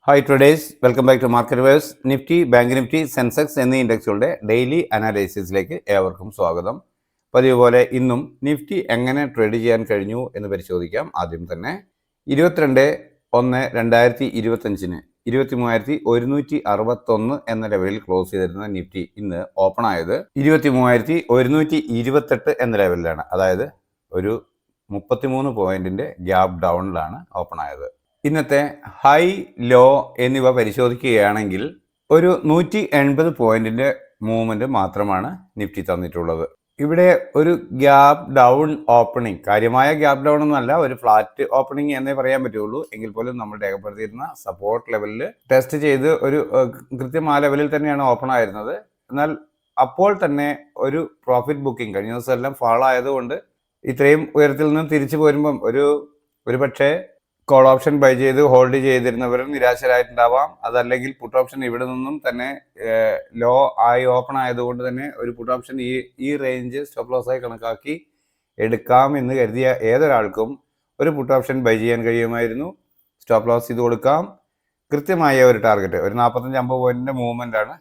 Hi traders, welcome back to market verse. Nifty, bank Nifty, Sensex എന്നീ ഇൻഡെക്സുകളുടെ daily അനാലിസിസിലേക്ക് ഏവർക്കും സ്വാഗതം. പതിവ് പോലെ ഇന്നും നിഫ്റ്റി എങ്ങനെ ട്രേഡ് ചെയ്യാൻ കഴിഞ്ഞു എന്ന് പരിശോധിക്കാം. ആദ്യം തന്നെ 22/1/2025 23,161 എന്ന ലെവലിൽ ക്ലോസ് ചെയ്തിരുന്ന നിഫ്റ്റി ഇന്ന് ഓപ്പൺ ആയത് 23,128 എന്ന ലെവലിലാണ്. അതായത് ഒരു 33 പോയിന്റിന്റെ ഗ്യാപ് ഡൗണിലാണ് ഓപ്പൺ ആയത്. ഇന്നത്തെ ഹൈ ലോ എന്നിവ പരിശോധിക്കുകയാണെങ്കിൽ ഒരു 180 പോയിന്റിന്റെ മൂവ്മെന്റ് മാത്രമാണ് നിഫ്റ്റി തന്നിട്ടുള്ളത്. ഇവിടെ ഒരു ഗ്യാപ് ഡൗൺ ഓപ്പണിംഗ്, കാര്യമായ ഗ്യാപ് ഡൗൺ ഒന്നല്ല, ഒരു ഫ്ലാറ്റ് ഓപ്പണിംഗ് എന്നേ പറയാൻ പറ്റുള്ളൂ. എങ്കിൽ പോലും നമ്മൾ രേഖപ്പെടുത്തിയിരുന്ന സപ്പോർട്ട് ലെവലിൽ ടെസ്റ്റ് ചെയ്ത് ഒരു കൃത്യം ആ ലെവലിൽ തന്നെയാണ് ഓപ്പൺ ആയിരുന്നത്. എന്നാൽ അപ്പോൾ തന്നെ ഒരു പ്രോഫിറ്റ് ബുക്കിംഗ് കഴിഞ്ഞ ദിവസം എല്ലാം ഫാൾ ആയതുകൊണ്ട് ഇത്രയും ഉയരത്തിൽ നിന്ന് തിരിച്ചു പോരുമ്പം ഒരു പക്ഷേ കോൾ ഓപ്ഷൻ ബൈ ചെയ്ത് ഹോൾഡ് ചെയ്തിരുന്നവർ നിരാശരായിട്ടുണ്ടാവാം. അതല്ലെങ്കിൽ പുട്ട് ഓപ്ഷൻ ഇവിടെ നിന്നും തന്നെ ലോ ആയി ഓപ്പൺ ആയതുകൊണ്ട് തന്നെ ഒരു പുട്ട് ഓപ്ഷൻ ഈ റേഞ്ച് സ്റ്റോപ്പ് ലോസ് ആയി കണക്കാക്കി എടുക്കാം എന്ന് കരുതിയ ഏതൊരാൾക്കും ഒരു പുട്ട് ഓപ്ഷൻ ബൈ ചെയ്യാൻ കഴിയുമായിരുന്നു. സ്റ്റോപ്പ് ലോസ് ചെയ്ത് കൊടുക്കാം. കൃത്യമായ ഒരു ടാർഗറ്റ്, ഒരു 45-50 പോയിന്റിന്റെ മൂവ്മെന്റ് ആണ്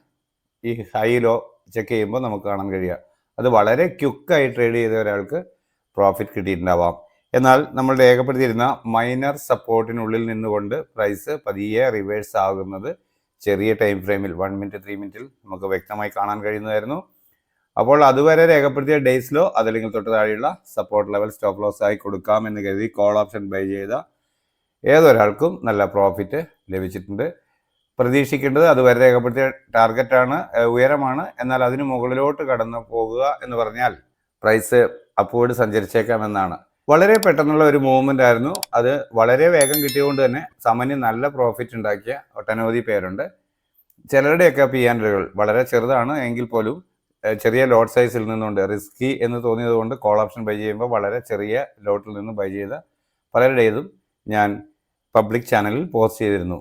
ഈ ഹൈ ലോ ചെക്ക് ചെയ്യുമ്പോൾ നമുക്ക് കാണാൻ കഴിയുക. അത് വളരെ ക്വിക്കായി ട്രേഡ് ചെയ്ത ഒരാൾക്ക് പ്രോഫിറ്റ് കിട്ടിയിട്ടുണ്ടാവാം. എന്നാൽ നമ്മൾ രേഖപ്പെടുത്തിയിരുന്ന മൈനർ സപ്പോർട്ടിനുള്ളിൽ നിന്നുകൊണ്ട് പ്രൈസ് പതിയെ റിവേഴ്സ് ആകുന്നത് ചെറിയ ടൈം ഫ്രെയിമിൽ 1 മിനിറ്റ് 3 മിനിറ്റിൽ നമുക്ക് വ്യക്തമായി കാണാൻ കഴിയുന്നതായിരുന്നു. അപ്പോൾ അതുവരെ രേഖപ്പെടുത്തിയ ഡേയ്സിലോ അതല്ലെങ്കിൽ തൊട്ട് താഴെയുള്ള സപ്പോർട്ട് ലെവൽ സ്റ്റോപ്പ് ലോസ് ആയി കൊടുക്കാമെന്ന് കരുതി കോൾ ഓപ്ഷൻ ബൈ ചെയ്ത ഏതൊരാൾക്കും നല്ല പ്രോഫിറ്റ് ലഭിച്ചിട്ടുണ്ട്. പ്രതീക്ഷിക്കേണ്ടത് അതുവരെ രേഖപ്പെടുത്തിയ ടാർഗറ്റാണ്, ഉയരമാണ്. എന്നാൽ അതിന് മുകളിലോട്ട് കടന്നു പോകുക എന്ന് പറഞ്ഞാൽ പ്രൈസ് അപ്വേർഡ് സഞ്ചരിച്ചേക്കാമെന്നാണ്. വളരെ പെട്ടെന്നുള്ള ഒരു മൂവ്മെന്റ് ആയിരുന്നു. അത് വളരെ വേഗം കിട്ടിയതുകൊണ്ട് തന്നെ സാമാന്യം നല്ല പ്രോഫിറ്റ് ഉണ്ടാക്കിയ ഒട്ടനവധി പേരുണ്ട്. ചിലരുടെയൊക്കെ പിയാൻഡുകൾ വളരെ ചെറുതാണ് എങ്കിൽ പോലും ചെറിയ ലോട്ട് സൈസിൽ നിന്നുകൊണ്ട് റിസ്കി എന്ന് തോന്നിയത് കൊണ്ട് കോൾ ഓപ്ഷൻ ബൈ ചെയ്യുമ്പോൾ വളരെ ചെറിയ ലോട്ടിൽ നിന്ന് ബൈ ചെയ്ത പലരുടേതും ഞാൻ പബ്ലിക് ചാനലിൽ പോസ്റ്റ് ചെയ്തിരുന്നു.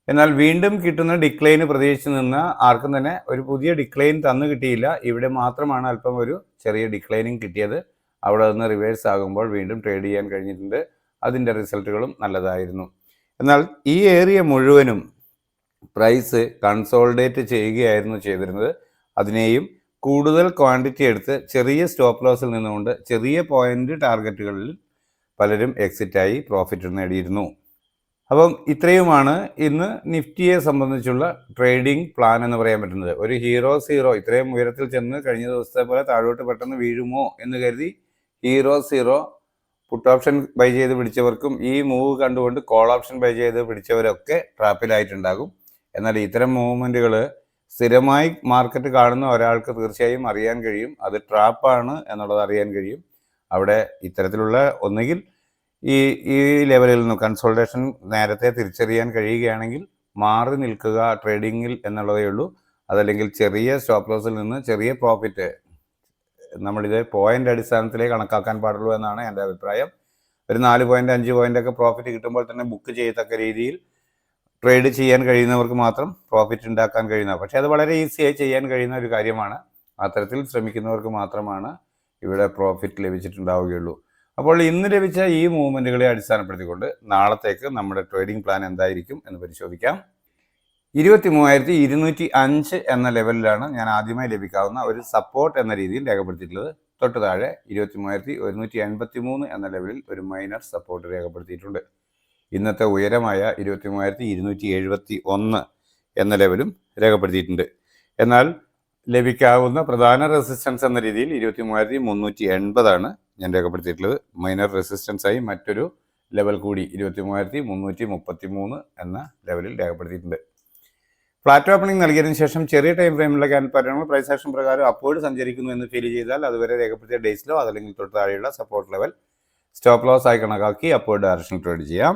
എന്നാൽ വീണ്ടും കിട്ടുന്ന ഡിക്ലൈന് പ്രതീക്ഷിച്ച് നിന്ന ആർക്കും തന്നെ ഒരു പുതിയ ഡിക്ലൈൻ തന്നു കിട്ടിയില്ല. ഇവിടെ മാത്രമാണ് അല്പം ഒരു ചെറിയ ഡിക്ലൈനിങ് കിട്ടിയത്. അവിടെ നിന്ന് റിവേഴ്സ് ആകുമ്പോൾ വീണ്ടും ട്രേഡ് ചെയ്യാൻ കഴിഞ്ഞിട്ടുണ്ട്. അതിൻ്റെ റിസൾട്ടുകളും നല്ലതായിരുന്നു. എന്നാൽ ഈ ഏരിയ മുഴുവനും പ്രൈസ് കൺസോളിഡേറ്റ് ചെയ്യുകയായിരുന്നു ചെയ്തിരുന്നത്. അതിനെയും കൂടുതൽ ക്വാണ്ടിറ്റി എടുത്ത് ചെറിയ സ്റ്റോപ്പ് ലോസിൽ നിന്നുകൊണ്ട് ചെറിയ പോയിന്റ് ടാർഗറ്റുകളിൽ പലരും എക്സിറ്റായി പ്രോഫിറ്റ് നേടിയിരുന്നു. അപ്പം ഇത്രയുമാണ് ഇന്ന് നിഫ്റ്റിയെ സംബന്ധിച്ചുള്ള ട്രേഡിംഗ് പ്ലാൻ എന്ന് പറയാൻ പറ്റുന്നത്. ഒരു ഹീറോ സീറോ ഇത്രയും ഉയരത്തിൽ ചെന്ന് കഴിഞ്ഞ ദിവസത്തെ പോലെ താഴോട്ട് പെട്ടെന്ന് വീഴുമോ എന്ന് കരുതി hero zero puttu option by ചെയ്ത് പിടിച്ചവർക്കും ഈ മൂവ് കണ്ടുകൊണ്ട് കോൾ ഓപ്ഷൻ ബൈ ചെയ്ത് പിടിച്ചവരൊക്കെ ട്രാപ്പിലായിട്ടുണ്ടാകും. എന്നാൽ ഇത്തരം മൂവ്മെൻറ്റുകൾ സ്ഥിരമായി മാർക്കറ്റ് കാണുന്ന ഒരാൾക്ക് തീർച്ചയായും അറിയാൻ കഴിയും. അത് ട്രാപ്പാണ് എന്നുള്ളത് അറിയാൻ കഴിയും. അവിടെ ഇത്തരത്തിലുള്ള ഒന്നുകിൽ ഈ ലെവലിൽ നിന്ന് കൺസോൾട്ടേഷൻ നേരത്തെ തിരിച്ചറിയാൻ കഴിയുകയാണെങ്കിൽ മാറി നിൽക്കുക ട്രേഡിങ്ങിൽ എന്നുള്ളതേ ഉള്ളൂ. അതല്ലെങ്കിൽ ചെറിയ സ്റ്റോപ്പ് ലോസിൽ നിന്ന് ചെറിയ പ്രോഫിറ്റ്, നമ്മളിത് പോയിന്റ് അടിസ്ഥാനത്തിലേ കണക്കാക്കാൻ പാടുള്ളൂ എന്നാണ് എൻ്റെ അഭിപ്രായം. ഒരു 4 പോയിന്റ് 5 പോയിൻ്റൊക്കെ പ്രോഫിറ്റ് കിട്ടുമ്പോൾ തന്നെ ബുക്ക് ചെയ്യത്തക്ക രീതിയിൽ ട്രേഡ് ചെയ്യാൻ കഴിയുന്നവർക്ക് മാത്രം പ്രോഫിറ്റ് ഉണ്ടാക്കാൻ കഴിയുന്ന, പക്ഷേ അത് വളരെ ഈസിയായി ചെയ്യാൻ കഴിയുന്ന ഒരു കാര്യമാണ്. അത്തരത്തിൽ ശ്രമിക്കുന്നവർക്ക് മാത്രമാണ് ഇവിടെ പ്രോഫിറ്റ് ലഭിച്ചിട്ടുണ്ടാവുകയുള്ളൂ. അപ്പോൾ ഇന്ന് ലഭിച്ച ഈ മൂവ്മെൻറ്റുകളെ അടിസ്ഥാനപ്പെടുത്തിക്കൊണ്ട് നാളത്തേക്ക് നമ്മുടെ ട്രേഡിംഗ് പ്ലാൻ എന്തായിരിക്കും എന്ന് പരിശോധിക്കാം. 23,205 എന്ന ലെവലിലാണ് ഞാൻ ആദ്യമായി ലഭിക്കാവുന്ന ഒരു സപ്പോർട്ട് എന്ന രീതിയിൽ രേഖപ്പെടുത്തിയിട്ടുള്ളത്. തൊട്ട് താഴെ 23,183 എന്ന ലെവലിൽ ഒരു മൈനർ സപ്പോർട്ട് രേഖപ്പെടുത്തിയിട്ടുണ്ട്. ഇന്നത്തെ ഉയരമായ 23,271 എന്ന ലെവലും രേഖപ്പെടുത്തിയിട്ടുണ്ട്. എന്നാൽ ലഭിക്കാവുന്ന പ്രധാന റെസിസ്റ്റൻസ് എന്ന രീതിയിൽ 23,380 ഞാൻ രേഖപ്പെടുത്തിയിട്ടുള്ളത്. മൈനർ റെസിസ്റ്റൻസായി മറ്റൊരു ലെവൽ കൂടി 23,333 എന്ന ലെവലിൽ രേഖപ്പെടുത്തിയിട്ടുണ്ട്. ഫ്ലാറ്റ് ഓപ്പണിംഗ് നൽകിയതിനു ശേഷം ചെറിയ ടൈം ഫ്രെയിമിലുള്ള ക്യാൻഡിൽ പാറ്റേണുകൾ പ്രൈസ് ആക്ഷൻ പ്രകാരം അപ്വേർഡ് സഞ്ചരിക്കുന്നു എന്ന് ഫീൽ ചെയ്താൽ അതുവരെ രേഖപ്പെടുത്തിയ ഡേയ്സിലോ അതല്ലെങ്കിൽ തൊട്ട് താഴെയുള്ള സപ്പോർട്ട് ലെവൽ സ്റ്റോപ്പ് ലോസ് ആയി കണക്കാക്കി അപ്വേർഡ് ഡയറക്ഷനിൽ ട്രേഡ് ചെയ്യാം.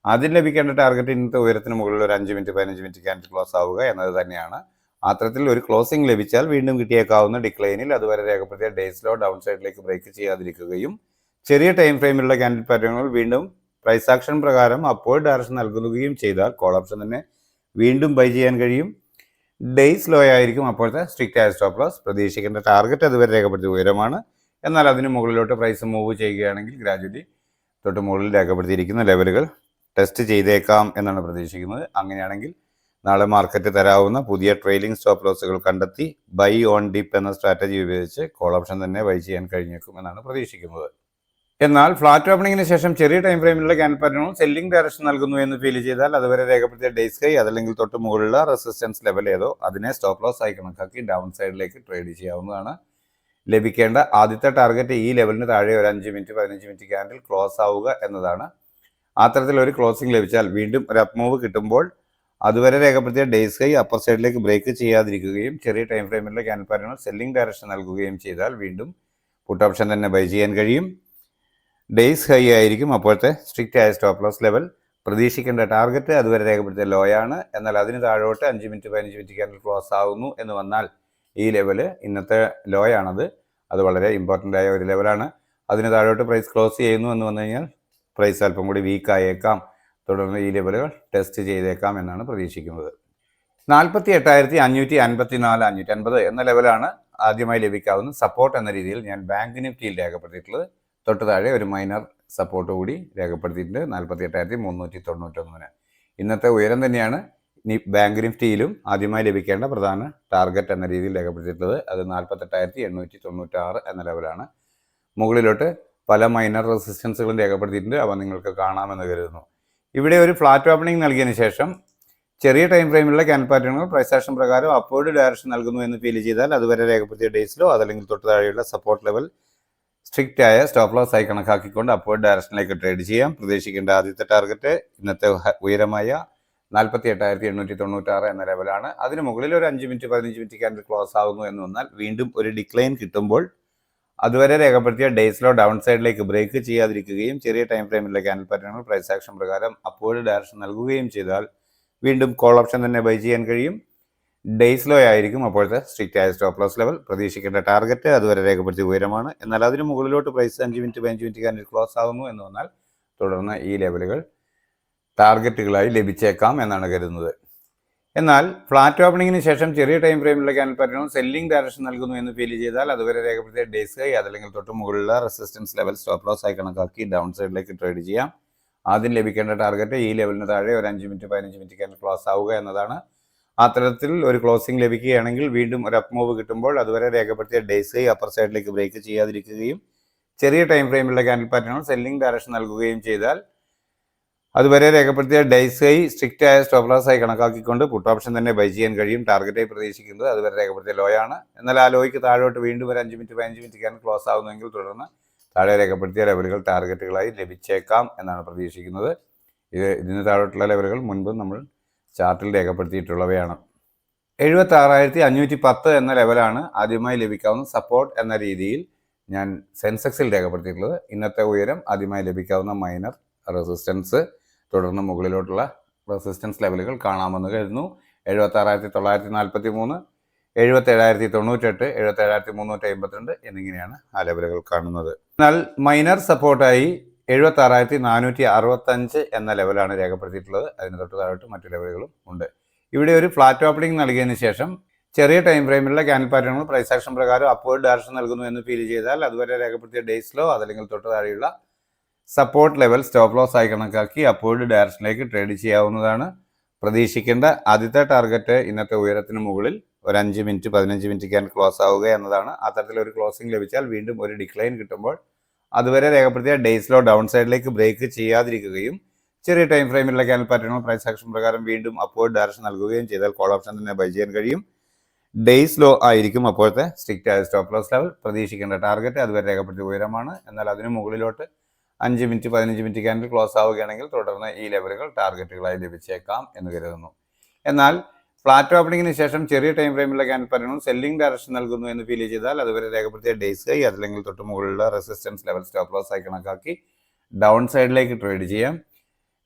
ആദ്യം ലഭിക്കേണ്ട ടാർഗറ്റ് ഇന്നത്തെ ഉയരത്തിന് മുകളിൽ ഒരു 5 മിനിറ്റ് 15 മിനിറ്റ് ക്യാൻഡിൽ ക്ലോസ് ആവുക എന്നത് തന്നെയാണ്. അത്തരത്തിൽ ഒരു ക്ലോസിംഗ് ലഭിച്ചാൽ വീണ്ടും കിട്ടിയേക്കാവുന്ന ഡിക്ലൈനിൽ അതുവരെ രേഖപ്പെടുത്തിയ ഡേയ്സിലോ ഡൗൺ സൈഡിലേക്ക് ബ്രേക്ക് ചെയ്യാതിരിക്കുകയും ചെറിയ ടൈം ഫ്രെയിമിലുള്ള ക്യാൻഡിൽ പാറ്റേണുകൾ വീണ്ടും പ്രൈസ് ആക്ഷൻ പ്രകാരം അപ്വേർഡ് ഡയറക്ഷൻ നൽകുകയും ചെയ്താൽ കോൾ ഓപ്ഷൻ തന്നെ വീണ്ടും ബൈ ചെയ്യാൻ കഴിയും. ഡേയ്സ് ലോ ആയിരിക്കും അപ്പോഴത്തെ സ്ട്രിക്റ്റ് ആയ സ്റ്റോപ്പ് ലോസ്. പ്രതീക്ഷിക്കേണ്ട ടാർഗറ്റ് അതുവരെ രേഖപ്പെടുത്തിയ ഉയരമാണ്. എന്നാൽ അതിന് മുകളിലോട്ട് പ്രൈസ് മൂവ് ചെയ്യുകയാണെങ്കിൽ ഗ്രാജുവലി തൊട്ട് മുകളിൽ രേഖപ്പെടുത്തിയിരിക്കുന്ന ലെവലുകൾ ടെസ്റ്റ് ചെയ്തേക്കാം എന്നാണ് പ്രതീക്ഷിക്കുന്നത്. അങ്ങനെയാണെങ്കിൽ നാളെ മാർക്കറ്റ് തരാവുന്ന പുതിയ ട്രെയിലിംഗ് സ്റ്റോപ്പ് ലോസുകൾ കണ്ടെത്തി ബൈ ഓൺ ഡിപ്പ് എന്ന സ്ട്രാറ്റജി ഉപയോഗിച്ച് കോൾ ഓപ്ഷൻ തന്നെ ബൈ ചെയ്യാൻ കഴിഞ്ഞേക്കും എന്നാണ് പ്രതീക്ഷിക്കുന്നത്. എന്നാൽ ഫ്ലാറ്റ് ഓപ്പണിങ്ങിന് ശേഷം ചെറിയ ടൈം ഫ്രെയിമിലുള്ള ക്യാൻഡിൽ പാറ്റേണുകൾ സെല്ലിംഗ് ഡയറക്ഷൻ നൽകുന്നു എന്ന് ഫീൽ ചെയ്താൽ അതുവരെ രേഖപ്പെടുത്തിയ ഡേയ്സ് ഹൈ അതല്ലെങ്കിൽ തൊട്ട് മുകളിലുള്ള റെസിസ്റ്റൻസ് ലെവൽ ഏതോ അതിനെ സ്റ്റോപ്പ് ലോസ് ആയി കണക്കാക്കി ഡൗൺ സൈഡിലേക്ക് ട്രേഡ് ചെയ്യാവുന്നതാണ്. ലഭിക്കേണ്ട ആദ്യത്തെ ടാർഗറ്റ് ഈ ലെവലിന് താഴെ ഒരു 5 മിനിറ്റ് 15 മിനിറ്റ് ക്യാൻഡിൽ ക്ലോസ് ആവുക എന്നതാണ്. അത്തരത്തിലൊരു ക്ലോസിംഗ് ലഭിച്ചാൽ വീണ്ടും ഒരു അപ്പ് മൂവ് കിട്ടുമ്പോൾ അതുവരെ രേഖപ്പെടുത്തിയ ഡേയ്സ് ഹൈ അപ്പർ സൈഡിലേക്ക് ബ്രേക്ക് ചെയ്യാതിരിക്കുകയും ചെറിയ ടൈം ഫ്രെയിമിലുള്ള ക്യാൻഡിൽ പാറ്റേണുകൾ സെല്ലിംഗ് ഡയറക്ഷൻ നൽകുകയും ചെയ്താൽ വീണ്ടും പുട്ട് ഓപ്ഷൻ തന്നെ ബൈ ചെയ്യാൻ കഴിയും. ഡേയ്സ് ഹൈ ആയിരിക്കും അപ്പോഴത്തെ സ്ട്രിക്റ്റ് ആയ സ്റ്റോപ്പ് ലോസ് ലെവൽ. പ്രതീക്ഷിക്കേണ്ട ടാർഗറ്റ് അതുവരെ രേഖപ്പെടുത്തിയ ലോ ആണ്. എന്നാൽ അതിന് താഴോട്ട് 5 മിനിറ്റ് 15 മിനിറ്റ് ക്യാൻഡിൽ ക്ലോസ് ആകുന്നു എന്ന് വന്നാൽ ഈ ലെവൽ ഇന്നത്തെ ലോ ആണത്. അത് വളരെ ഇമ്പോർട്ടൻ്റ് ആയ ഒരു ലെവലാണ്. അതിന് താഴോട്ട് പ്രൈസ് ക്ലോസ് ചെയ്യുന്നു എന്ന് വന്നു കഴിഞ്ഞാൽ പ്രൈസ് അല്പം കൂടി വീക്ക് ആയേക്കാം. തുടർന്ന് ഈ ലെവലുകൾ ടെസ്റ്റ് ചെയ്തേക്കാം എന്നാണ് പ്രതീക്ഷിക്കുന്നത്. 48,554 550 എന്ന ലെവലാണ് ആദ്യമായി ലഭിക്കാവുന്ന സപ്പോർട്ട് എന്ന രീതിയിൽ ഞാൻ ബാങ്ക് നിഫ്റ്റിയിൽ രേഖപ്പെടുത്തിയിട്ടുള്ളത്. തൊട്ട് താഴെ ഒരു മൈനർ സപ്പോർട്ട് കൂടി രേഖപ്പെടുത്തിയിട്ടുണ്ട് 48,391. ഇന്നത്തെ ഉയരം തന്നെയാണ് ബാങ്ക് നിഫ്റ്റിയിലും ആദ്യമായി ലഭിക്കേണ്ട പ്രധാന ടാർഗറ്റ് എന്ന രീതിയിൽ രേഖപ്പെടുത്തിയിട്ടുള്ളത്. അത് 48,896 എന്ന ലെവലാണ്. മുകളിലോട്ട് പല മൈനർ റെസിസ്റ്റൻസുകളും രേഖപ്പെടുത്തിയിട്ടുണ്ട്. അവ നിങ്ങൾക്ക് കാണാമെന്ന് കരുതുന്നു. ഇവിടെ ഒരു ഫ്ലാറ്റ് ഓപ്പണിംഗ് നൽകിയതിന് ശേഷം ചെറിയ ടൈം ഫ്രെയിമിലുള്ള ക്യാൻഡിൽ പാറ്റേണുകൾ പ്രൈസ് ആക്ഷൻ പ്രകാരം അപ്വേർഡ് ഡയറക്ഷൻ നൽകുന്നു എന്ന് ഫീൽ ചെയ്താൽ അതുവരെ രേഖപ്പെടുത്തിയ ഡേയ്സിലോ അതല്ലെങ്കിൽ തൊട്ട് താഴെയുള്ള സപ്പോർട്ട് ലെവൽ സ്ട്രിക്റ്റ് ആയ സ്റ്റോപ്പ് ലോസ് ആയി കണക്കാക്കിക്കൊണ്ട് അപ്വേർഡ് ഡയറക്ഷനിലേക്ക് ട്രേഡ് ചെയ്യാം. പ്രതീക്ഷിക്കേണ്ട ആദ്യത്തെ ടാർഗറ്റ് ഇന്നത്തെ ഉയരമായ 48,896 എന്ന ലെവലാണ്. അതിന് മുകളിൽ ഒരു 5 മിനിറ്റ് 15 മിനിറ്റ് ക്യാൻഡിൽ ക്ലോസ് ആകുന്നു എന്ന് വന്നാൽ വീണ്ടും ഒരു ഡിക്ലൈൻ കിട്ടുമ്പോൾ അതുവരെ രേഖപ്പെടുത്തിയ ഡേയ്സിലോ ഡൗൺ സൈഡിലേക്ക് ബ്രേക്ക് ചെയ്യാതിരിക്കുകയും ചെറിയ ടൈം ഫ്രെയിമിലെ ക്യാൻഡിൽ പാറ്റേണുകൾ പ്രൈസ് ആക്ഷൻ പ്രകാരം അപ്വേർഡ് ഡയറക്ഷൻ നൽകുകയും ചെയ്താൽ വീണ്ടും കോൾ ഓപ്ഷൻ തന്നെ ബൈ ചെയ്യാൻ കഴിയും. ഡേയ്സ് ലോ ആയിരിക്കും അപ്പോഴത്തെ സ്ട്രിക്റ്റ് ആയ സ്റ്റോപ്പ് ലോസ് ലെവൽ. പ്രതീക്ഷിക്കേണ്ട ടാർഗറ്റ് അതുവരെ രേഖപ്പെടുത്തിയ ഉയരമാണ്. എന്നാൽ അതിന് മുകളിലോട്ട് price 5 minute 15 minute candle close ആകുന്നു എന്ന് വന്നാൽ തുടർന്ന് ഈ ലെവലുകൾ ടാർഗറ്റുകളായി ലഭിച്ചേക്കാം എന്നാണ് കരുതുന്നത്. എന്നാൽ ഫ്ലാറ്റ് ഓപ്പണിങ്ങിന് ശേഷം ചെറിയ ടൈം ഫ്രെയിമിലുള്ള ക്യാൻഡിൽ പാറ്റേണുകൾ സെല്ലിംഗ് ഡയറക്ഷൻ നൽകുന്നു എന്ന് ഫീൽ ചെയ്താൽ അതുവരെ രേഖപ്പെടുത്തിയ ഡേയ്സ് ഹൈ അതല്ലെങ്കിൽ തൊട്ട് മുകളിലുള്ള റെസിസ്റ്റൻസ് ലെവൽ സ്റ്റോപ്പ് ലോസ് ആയി കണക്കാക്കി ഡൗൺ സൈഡിലേക്ക് ട്രേഡ് ചെയ്യാം. ആദ്യം ലഭിക്കേണ്ട ടാർഗറ്റ് ഈ ലെവലിന് താഴെ ഒരു 5 മിനിറ്റ് 15 മിനിറ്റ് ക്യാൻഡിൽ ക്ലോസ് ആവുക എന്നതാണ്. അത്തരത്തിൽ ഒരു ക്ലോസിംഗ് ലഭിക്കുകയാണെങ്കിൽ വീണ്ടും ഒരു അപ്പ് മൂവ് കിട്ടുമ്പോൾ അതുവരെ രേഖപ്പെടുത്തിയ ഡേയ്സ് ഹൈ അപ്പർ സൈഡിലേക്ക് ബ്രേക്ക് ചെയ്യാതിരിക്കുകയും ചെറിയ ടൈം ഫ്രെയിമിലുള്ള ക്യാൻഡിൽ പാറ്റേണുകൾ സെല്ലിംഗ് ഡയറക്ഷൻ നൽകുകയും ചെയ്താൽ അതുവരെ രേഖപ്പെടുത്തിയ ഡേയ്സ് ഹൈ സ്ട്രിക്റ്റ് ആയ സ്റ്റോപ്പ് ലോസ് ആയി കണക്കാക്കിക്കൊണ്ട് പുട്ട് ഓപ്ഷൻ തന്നെ ബൈ ചെയ്യാൻ കഴിയും. ടാർഗറ്റായി പ്രതീക്ഷിക്കുന്നത് അതുവരെ രേഖപ്പെടുത്തിയ ലോ ആണ്. എന്നാൽ ആ ലോയ്ക്ക് താഴോട്ട് വീണ്ടും ഒരു 5 മിനിറ്റ് 15 മിനിറ്റ് ക്യാൻഡിൽ ക്ലോസ് ആവുന്നെങ്കിൽ തുടർന്ന് താഴെ രേഖപ്പെടുത്തിയ ലെവലുകൾ ടാർഗറ്റുകളായി ലഭിച്ചേക്കാം എന്നാണ് പ്രതീക്ഷിക്കുന്നത്. ഇതിന് താഴോട്ടുള്ള ലെവലുകൾ മുൻപ് നമ്മൾ ചാർട്ടിൽ രേഖപ്പെടുത്തിയിട്ടുള്ളവയാണ്. 76,510 എന്ന ലെവലാണ് ആദ്യമായി ലഭിക്കാവുന്ന സപ്പോർട്ട് എന്ന രീതിയിൽ ഞാൻ സെൻസെക്സിൽ രേഖപ്പെടുത്തിയിട്ടുള്ളത്. ഇന്നത്തെ ഉയരം ആദ്യമായി ലഭിക്കാവുന്ന മൈനർ റെസിസ്റ്റൻസ് തുടർന്ന് മുകളിലോട്ടുള്ള റെസിസ്റ്റൻസ് ലെവലുകൾ കാണാമെന്ന് കരുതുന്നു. 76,943, 77,098, 77,352 എന്നിങ്ങനെയാണ് ആ ലെവലുകൾ കാണുന്നത്. എന്നാൽ മൈനർ സപ്പോർട്ടായി 76,465 എന്ന ലെവലാണ് രേഖപ്പെടുത്തിയിട്ടുള്ളത്. അതിന് തൊട്ട് താഴോട്ട് മറ്റു ലെവലുകളും ഉണ്ട്. ഇവിടെ ഒരു ഫ്ലാറ്റ് ഓപ്പണിംഗ് നൽകിയതിന് ശേഷം ചെറിയ ടൈം ഫ്രെയിമിലുള്ള ക്യാൻഡിൽ പാറ്റേണുകൾ പ്രൈസ് ആക്ഷൻ പ്രകാരം അപ്വേർഡ് ഡയറക്ഷൻ നൽകുന്നു എന്ന് ഫീൽ ചെയ്താൽ അതുവരെ രേഖപ്പെടുത്തിയ ഡേയ്സിലോ അതല്ലെങ്കിൽ തൊട്ട് താഴെയുള്ള സപ്പോർട്ട് ലെവൽ സ്റ്റോപ്പ് ലോസ് ആയി കണക്കാക്കി അപ്വേർഡ് ഡയറക്ഷനിലേക്ക് ട്രേഡ് ചെയ്യാവുന്നതാണ്. പ്രതീക്ഷിക്കേണ്ട ആദ്യത്തെ ടാർഗറ്റ് ഇന്നത്തെ ഉയരത്തിന് മുകളിൽ ഒരു 5 മിനിറ്റ് 15 മിനിറ്റ് ക്യാൻഡിൽ ക്ലോസ് ആവുക എന്നതാണ്. അത്തരത്തിലൊരു ക്ലോസിംഗ് ലഭിച്ചാൽ വീണ്ടും ഒരു ഡിക്ലൈൻ കിട്ടുമ്പോൾ അതുവരെ രേഖപ്പെടുത്തിയ ഡേയ്സിലോ ഡൗൺ സൈഡിലേക്ക് ബ്രേക്ക് ചെയ്യാതിരിക്കുകയും ചെറിയ ടൈം ഫ്രെയിമിലുള്ള ക്യാൻഡിൽ പാറ്റേണുകൾ പ്രൈസ് ആക്ഷൻ പ്രകാരം വീണ്ടും അപ്വേർഡ് ഡയറക്ഷൻ നൽകുകയും ചെയ്താൽ കോൾ ഓപ്ഷൻ തന്നെ ബൈ ചെയ്യാൻ കഴിയും. ഡേയ്സ് ലോ ആയിരിക്കും അപ്പോഴത്തെ സ്ട്രിക്റ്റ് ആയ സ്റ്റോപ്പ് ലോസ് ലെവൽ. പ്രതീക്ഷിക്കേണ്ട ടാർഗറ്റ് അതുവരെ രേഖപ്പെടുത്തിയ ഉയരമാണ്. എന്നാൽ അതിന് മുകളിലോട്ട് 5 മിനിറ്റ് 15 മിനിറ്റ് ക്യാൻഡിൽ ക്ലോസ് ആവുകയാണെങ്കിൽ തുടർന്ന് ഈ ലെവലുകൾ ടാർഗറ്റുകളായി ലഭിച്ചേക്കാം എന്ന് കരുതുന്നു. എന്നാൽ ഫ്ലാറ്റ് ഓപ്പണിങ്ങിന് ശേഷം ചെറിയ ടൈം ഫ്രെയിമിലുള്ള ക്യാൻഡിൽ പാറ്റേണുകൾ സെല്ലിംഗ് ഡയറക്ഷൻ നൽകുന്നു എന്ന് ഫീൽ ചെയ്താൽ അതുവരെ രേഖപ്പെടുത്തിയ ഡേയ്സ് ഹൈ അതല്ലെങ്കിൽ തൊട്ട് മുകളിലുള്ള റെസിസ്റ്റൻസ് ലെവൽ സ്റ്റോപ്പ് ലോസ് ആയി കണക്കാക്കി ഡൗൺ സൈഡിലേക്ക് ട്രേഡ് ചെയ്യാം.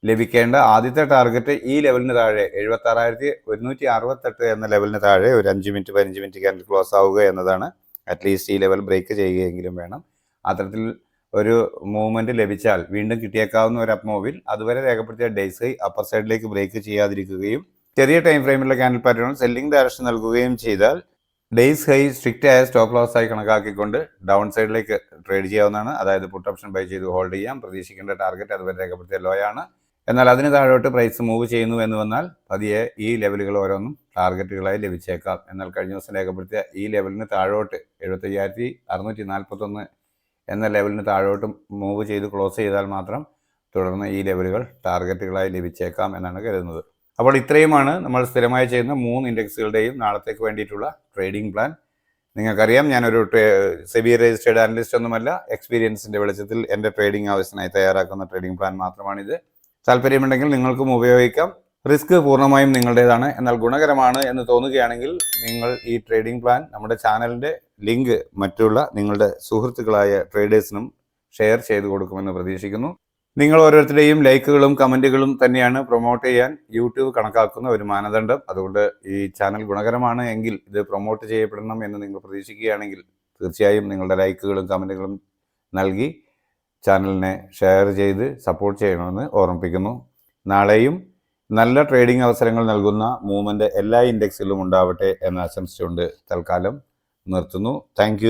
ലഭിക്കേണ്ട ആദ്യത്തെ ടാർഗറ്റ് ഈ ലെവലിന് താഴെ 76,168 എന്ന ലെവലിന് താഴെ ഒരു 5 മിനിറ്റ് 15 മിനിറ്റ് ക്യാൻഡിൽ ക്ലോസ് ആവുക എന്നതാണ്. അറ്റ്ലീസ്റ്റ് ഈ ലെവൽ ബ്രേക്ക് ചെയ്യുകയെങ്കിലും വേണം. അത്തരത്തിൽ ഒരു മൂവ്മെൻറ്റ് ലഭിച്ചാൽ വീണ്ടും കിട്ടിയേക്കാവുന്ന ഒരു അപ്പ് മൂവിൽ അതുവരെ രേഖപ്പെടുത്തിയ ഡേയ്സ് ഹൈ അപ്പർ സൈഡിലേക്ക് ബ്രേക്ക് ചെയ്യാതിരിക്കുകയും ചെറിയ ടൈം ഫ്രെയിമിലുള്ള ക്യാൻഡിൽ പാറ്റേണുകൾ സെല്ലിംഗ് ഡയറക്ഷൻ നൽകുകയും ചെയ്താൽ ഡേയ്സ് ഹൈ സ്ട്രിക്റ്റ് ആയ സ്റ്റോപ്പ് ലോസ് ആയി കണക്കാക്കിക്കൊണ്ട് ഡൗൺ സൈഡിലേക്ക് ട്രേഡ് ചെയ്യാവുന്നതാണ്. അതായത് പുട്ട് ഓപ്ഷൻ ബൈ ചെയ്ത് ഹോൾഡ് ചെയ്യാം. പ്രതീക്ഷിക്കേണ്ട ടാർഗറ്റ് അതുവരെ രേഖപ്പെടുത്തിയ ലോ ആണ്. എന്നാൽ അതിന് താഴോട്ട് പ്രൈസ് മൂവ് ചെയ്യുന്നു എന്ന് വന്നാൽ പതിയെ ഈ ലെവലുകൾ ഓരോന്നും ടാർഗറ്റുകളായി ലഭിച്ചേക്കാം. എന്നാൽ കഴിഞ്ഞ ദിവസം രേഖപ്പെടുത്തിയ ഈ ലെവലിന് താഴോട്ട് 75,641 എന്ന ലെവലിന് താഴോട്ട് മൂവ് ചെയ്ത് ക്ലോസ് ചെയ്താൽ മാത്രം തുടർന്ന് ഈ ലെവലുകൾ ടാർഗറ്റുകളായി ലഭിച്ചേക്കാം എന്നാണ് കരുതുന്നത്. അപ്പോൾ ഇത്രയുമാണ് നമ്മൾ സ്ഥിരമായി ചെയ്യുന്ന 3 ഇൻഡെക്സുകളുടെയും നാളത്തേക്ക് വേണ്ടിയിട്ടുള്ള ട്രേഡിംഗ് പ്ലാൻ. നിങ്ങൾക്കറിയാം, ഞാനൊരു സെബി രജിസ്റ്റേർഡ് അനലിസ്റ്റ് ഒന്നുമല്ല. എക്സ്പീരിയൻസിൻ്റെ വെളിച്ചത്തിൽ എൻ്റെ ട്രേഡിംഗ് ആവശ്യത്തിനായി തയ്യാറാക്കുന്ന ട്രേഡിംഗ് പ്ലാൻ മാത്രമാണിത്. താല്പര്യമുണ്ടെങ്കിൽ നിങ്ങൾക്കും ഉപയോഗിക്കാം. റിസ്ക് പൂർണ്ണമായും നിങ്ങളുടേതാണ്. എന്നാൽ ഗുണകരമാണ് എന്ന് തോന്നുകയാണെങ്കിൽ നിങ്ങൾ ഈ ട്രേഡിംഗ് പ്ലാൻ നമ്മുടെ ചാനലിൻ്റെ ലിങ്ക് മറ്റുള്ള നിങ്ങളുടെ സുഹൃത്തുക്കളായ ട്രേഡേഴ്സിനും ഷെയർ ചെയ്തു കൊടുക്കുമെന്ന് പ്രതീക്ഷിക്കുന്നു. നിങ്ങൾ ഓരോരുത്തരുടെയും ലൈക്കുകളും കമൻറ്റുകളും തന്നെയാണ് പ്രൊമോട്ട് ചെയ്യാൻ യൂട്യൂബ് കണക്കാക്കുന്ന ഒരു മാനദണ്ഡം. അതുകൊണ്ട് ഈ ചാനൽ ഗുണകരമാണ് എങ്കിൽ ഇത് പ്രൊമോട്ട് ചെയ്യപ്പെടണം എന്ന് നിങ്ങൾ പ്രതീക്ഷിക്കുകയാണെങ്കിൽ തീർച്ചയായും നിങ്ങളുടെ ലൈക്കുകളും കമൻറ്റുകളും നൽകി ചാനലിനെ ഷെയർ ചെയ്ത് സപ്പോർട്ട് ചെയ്യണമെന്ന് ഓർമ്മിപ്പിക്കുന്നു. നാളെയും നല്ല ട്രേഡിംഗ് അവസരങ്ങൾ നൽകുന്ന മൂവ്മെൻറ്റ് എല്ലാ ഇൻഡെക്സിലും ഉണ്ടാവട്ടെ എന്ന് ആശംസിച്ചുകൊണ്ട് തൽക്കാലം നിർത്തുന്നു. താങ്ക്